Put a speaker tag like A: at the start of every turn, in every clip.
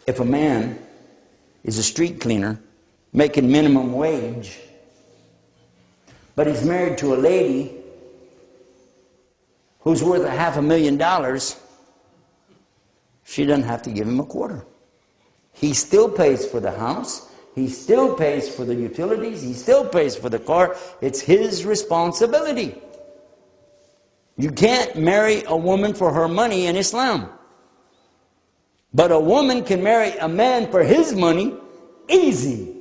A: if a man is a street cleaner making minimum wage, but he's married to a lady who's worth $500,000, she doesn't have to give him a quarter. He still pays for the house. He still pays for the utilities. He still pays for the car. It's his responsibility. You can't marry a woman for her money in Islam. But a woman can marry a man for his money easy.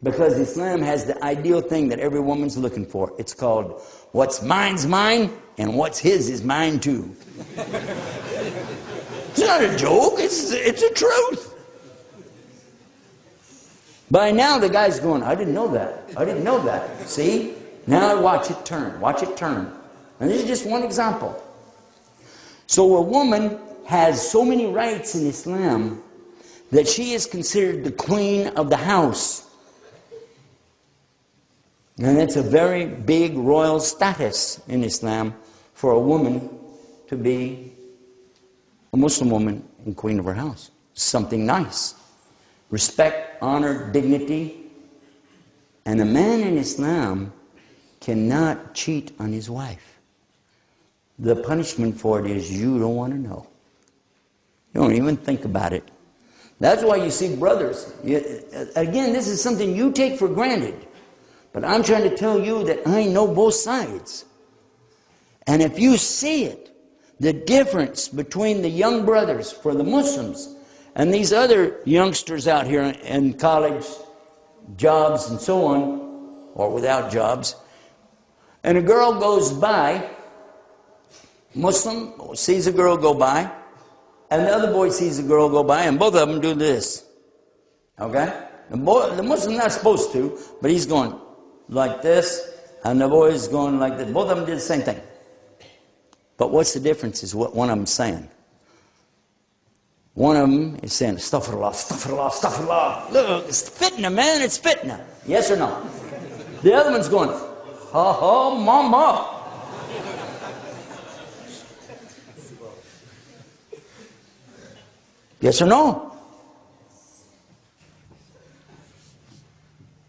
A: Because Islam has the ideal thing that every woman's looking for. It's called, what's mine's mine, and what's his is mine too. It's not a joke, it's the truth. By now the guy's going, I didn't know that. I didn't know that. See? Now watch it turn. Watch it turn. And this is just one example. So a woman has so many rights in Islam that she is considered the queen of the house. And it's a very big royal status in Islam for a woman to be a Muslim woman and queen of her house. Something nice. Respect, honor, dignity. And a man in Islam cannot cheat on his wife. The punishment for it is you don't want to know. You don't even think about it. That's why you see brothers. Again, this is something you take for granted. But I'm trying to tell you that I know both sides. And if you see it, the difference between the young brothers for the Muslims and these other youngsters out here in college, jobs and so on, or without jobs, and a girl goes by, Muslim sees a girl go by, and the other boy sees a girl go by, and both of them do this. Okay? The Muslim's not supposed to, but he's going like this, and the boy is going like this. Both of them did the same thing. But what's the difference is what one of them is saying. One of them is saying, astaghfirullah, astaghfirullah, astaghfirullah. Look, it's fitna, man, it's fitna. Yes or no? The other one's going, ha ha, mama. Yes or no?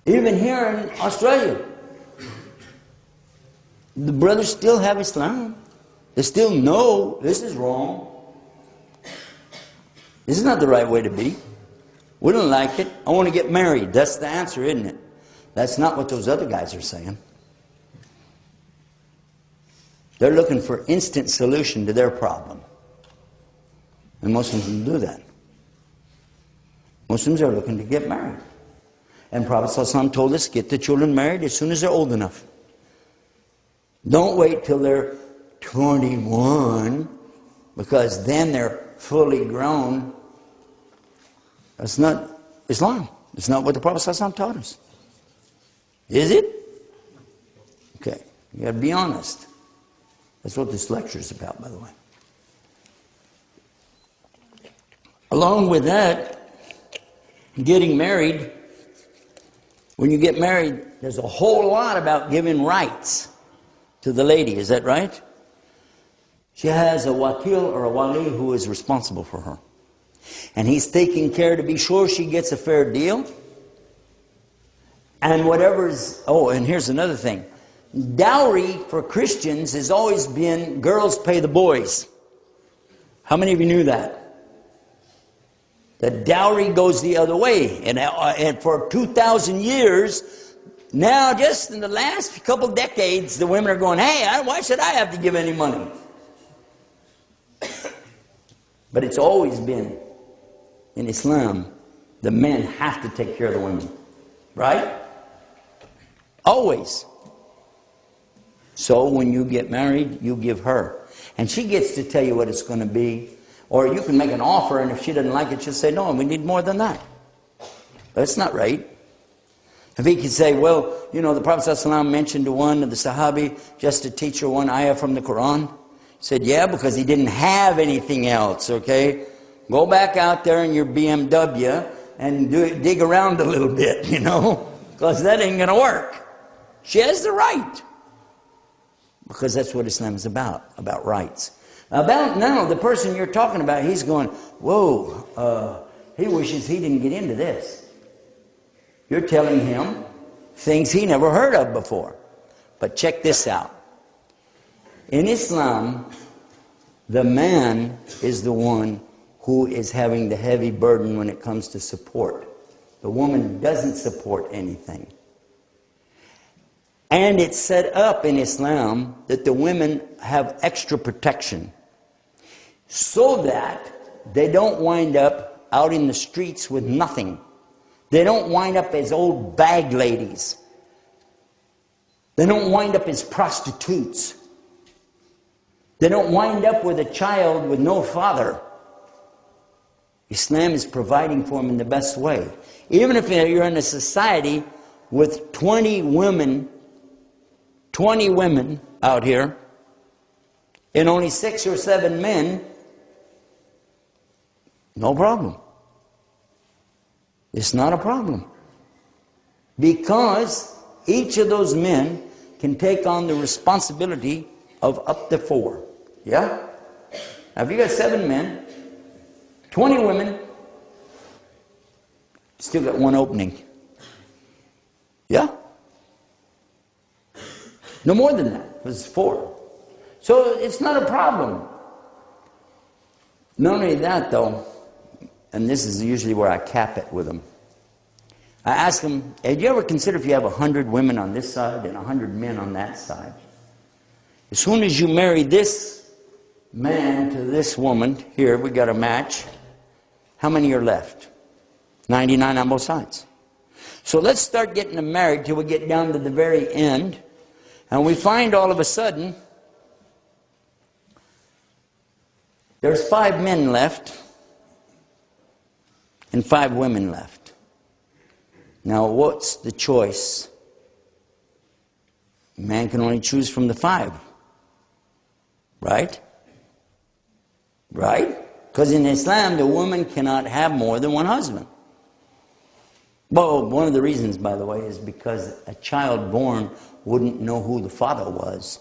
A: Even here in Australia, the brothers still have Islam. They still know this is wrong. This is not the right way to be. We don't like it. I want to get married. That's the answer, isn't it? That's not what those other guys are saying. They're looking for instant solution to their problem. And Muslims don't do that. Muslims are looking to get married. And Prophet ﷺ told us, get the children married as soon as they're old enough. Don't wait till they're 21, because then they're fully grown. That's not Islam. It's not what the Prophet ﷺ taught us. Is it? Okay, you got to be honest. That's what this lecture is about, by the way. Along with that, getting married, when you get married, there's a whole lot about giving rights to the lady. Is that right? She has a wakil or a wali who is responsible for her. And he's taking care to be sure she gets a fair deal. And whatever's... Oh, and here's another thing. Dowry for Christians has always been girls pay the boys. How many of you knew that? The dowry goes the other way. And for 2,000 years, now just in the last couple decades, the women are going, hey, why should I have to give any money? But it's always been, in Islam, the men have to take care of the women. Right? Always. So when you get married, you give her. And she gets to tell you what it's going to be. Or you can make an offer, and if she doesn't like it, she'll say, no, we need more than that. That's not right. If he could say, well, you know, the Prophet ﷺ mentioned to one of the Sahabi just to teach her one ayah from the Quran. He said, yeah, because he didn't have anything else, okay? Go back out there in your BMW and dig around a little bit, you know, because that ain't going to work. She has the right. Because that's what Islam is about rights. About now, the person you're talking about, he's going, whoa, he wishes he didn't get into this. You're telling him things he never heard of before. But check this out. In Islam, the man is the one who is having the heavy burden when it comes to support. The woman doesn't support anything. And it's set up in Islam that the women have extra protection so that they don't wind up out in the streets with nothing. They don't wind up as old bag ladies. They don't wind up as prostitutes. They don't wind up with a child with no father. Islam is providing for them in the best way. Even if you're in a society with 20 women out here, and only 6 or 7 men, no problem. It's not a problem. Because each of those men can take on the responsibility of up to 4. Yeah? Now if you got 7 men, 20 women, still got 1 opening. Yeah? No more than that. It was 4. So it's not a problem. Not only that though, and this is usually where I cap it with them. I ask them, have you ever considered if you have 100 women on this side and 100 men on that side? As soon as you marry this man to this woman, here we got a match, how many are left? 99 on both sides. So let's start getting them married till we get down to the very end, and we find all of a sudden there's 5 men left and 5 women left. Now what's the choice? A man can only choose from the 5. Right? Right? Because in Islam, the woman cannot have more than 1 husband. Well, one of the reasons, by the way, is because a child born wouldn't know who the father was.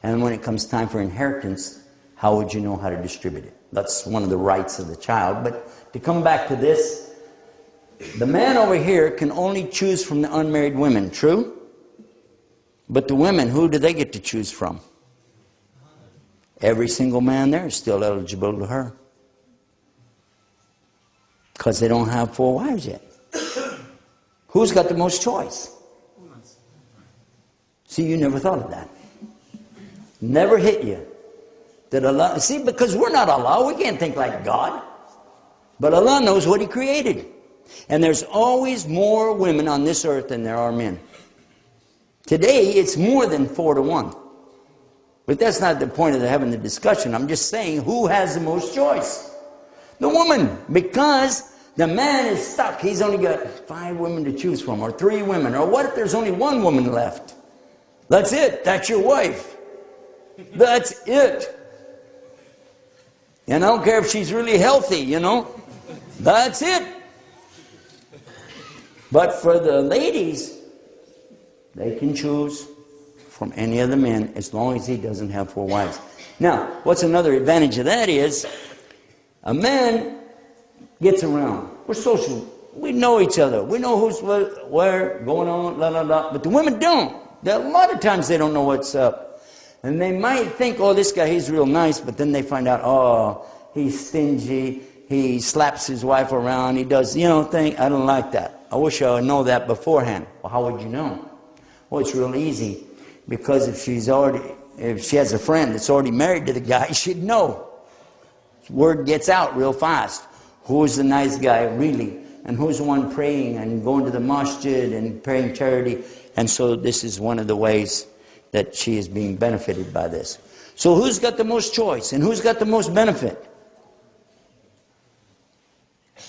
A: And when it comes time for inheritance, how would you know how to distribute it? That's one of the rights of the child. But to come back to this, the man over here can only choose from the unmarried women, true? But the women, who do they get to choose from? Every single man there is still eligible to her. Because they don't have 4 wives yet. Who's got the most choice? See, you never thought of that. Never hit you. That Allah, see, because we're not Allah, we can't think like God. But Allah knows what He created. And there's always more women on this earth than there are men. Today, it's more than 4 to 1. But that's not the point of having the discussion. I'm just saying, who has the most choice? The woman. Because the man is stuck. He's only got 5 women to choose from, or 3 women. Or what if there's only 1 woman left? That's it. That's your wife. That's it. And I don't care if she's really healthy, you know. That's it. But for the ladies, they can choose from any of the men as long as he doesn't have 4 wives. Now, what's another advantage of that is a man gets around. We're social. We know each other. We know who's where, going on, la la la. But the women don't. A lot of times they don't know what's up. And they might think, oh, this guy, he's real nice. But then they find out, oh, he's stingy. He slaps his wife around. He does, you know, thing. I don't like that. I wish I would know that beforehand. Well, how would you know? Well, it's real easy. Because if she has a friend that's already married to the guy, she'd know. Word gets out real fast. Who's the nice guy, really? And who's the one praying and going to the masjid and praying charity? And so this is one of the ways that she is being benefited by this. So who's got the most choice? And who's got the most benefit?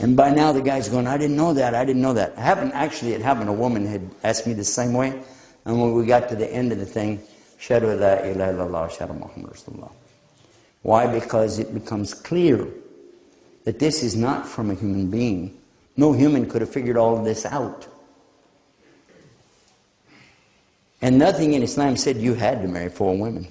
A: And by now the guy's going, I didn't know that, I didn't know that. It happened, a woman had asked me the same way. And when we got to the end of the thing, Shahadu la ilaha illallah, Shahadu Muhammad Rasulullah. Why? Because it becomes clear that this is not from a human being. No human could have figured all of this out. And nothing in Islam said you had to marry 4 women.